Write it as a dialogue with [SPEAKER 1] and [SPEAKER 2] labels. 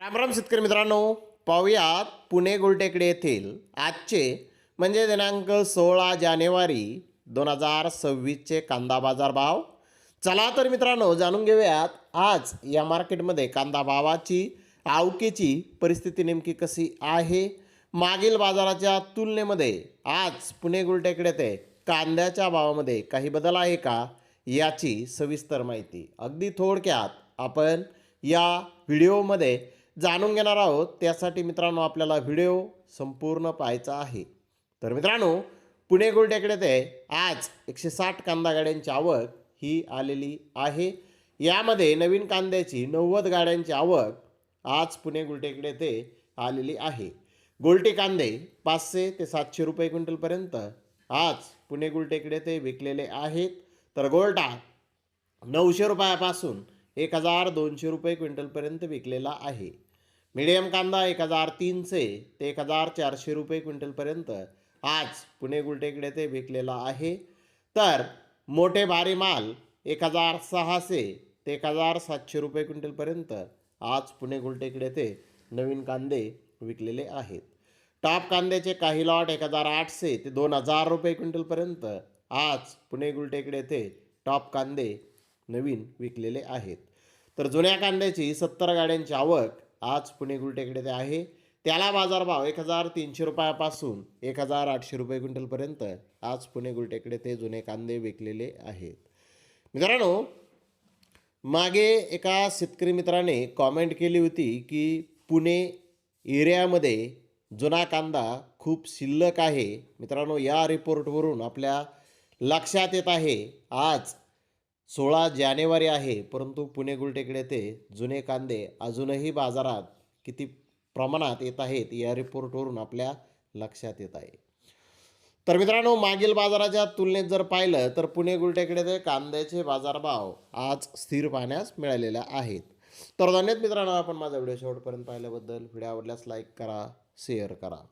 [SPEAKER 1] रामराम शेतकरी मित्रांनो, पाहूयात पुणे गुलटेकडी येथील आजचे म्हणजे दिनांक 16 जानेवारी 2026चे कांदा बाजार भाव. चला तर मित्रांनो, जाणून घेऊयात आज या मार्केटमध्ये कांदा भावाची आवकेची परिस्थिती नेमकी कशी आहे. मागील बाजाराच्या तुलनेमध्ये आज पुणे गुलटेकडी येथे कांद्याच्या भावामध्ये काही बदल आहे का, याची सविस्तर माहिती अगदी थोडक्यात आपण या व्हिडिओमध्ये जाणून घेणार आहोत. त्यासाठी मित्रांनो आपल्याला व्हिडिओ संपूर्ण पाहायचा आहे. तर मित्रांनो, पुणे गुलटेकडी येथे आज 160 कांदा गाड्यांची आवक ही आलेली आहे. यामध्ये नवीन कांद्याची 90 गाड्यांची आवक आज पुणे गुलटेकडी येथे आलेली आहे. गोल्टी कांदे 500 ते 700 रुपये क्विंटलपर्यंत आज पुणे गुलटेकडी येथे विकलेले आहेत. तर गोल्टा 900 रुपयापासून 1200 रुपये क्विंटलपर्यंत विकलेला आहे. मीडियम कांदा 1300 ते 1400 रुपये क्विंटलपर्यंत आज पुणे गुलटेकडी येथे विकलेला आहे. तर मोठे भारी माल 1600 ते 1700 रुपये क्विंटलपर्यंत आज पुणे गुलटेकडी येथे नवीन कांदे विकलेले आहेत. टॉप कांद्याचे काही लॉट 1800 ते 2000 रुपये क्विंटलपर्यंत आज पुणे गुलटेकडी येथे टॉप कांदे नवीन विकलेले आहेत. तर जुन्या कांद्याची 70 गाड्यांची आवक आज पुणे गुलटेकडी येथे आहे. त्याला बाजारभाव 1300 रुपयापासून 1800 रुपये क्विंटलपर्यंत आज पुणे गुलटेकडी येथे जुने कांदे विकलेले आहेत. मित्रांनो, मागे एका शेतकरी मित्राने कॉमेंट केली होती की पुणे एरियामध्ये जुना कांदा खूप शिल्लक आहे. मित्रांनो, या रिपोर्टवरून आपल्या लक्षात येत आहे आज 16 जानेवारी आहे, परंतु पुणे गुलटेकडी येथे जुने कांदे अजूनही बाजारात किती प्रमाणात येत आहेत या रिपोर्टवरून आपल्या लक्षात येत आहे. तर मित्रांनो, मागील बाजाराच्या तुलनेत जर पाहिलं तर पुणे गुलटेकडी येथे कांद्याचे बाजारभाव आज स्थिर पाहण्यास मिळालेले आहेत. तर धन्यवाद मित्रांनो, आपण माझा व्हिडिओ शेवटपर्यंत पाहिल्याबद्दल. व्हिडिओ आवडल्यास लाईक करा, शेअर करा.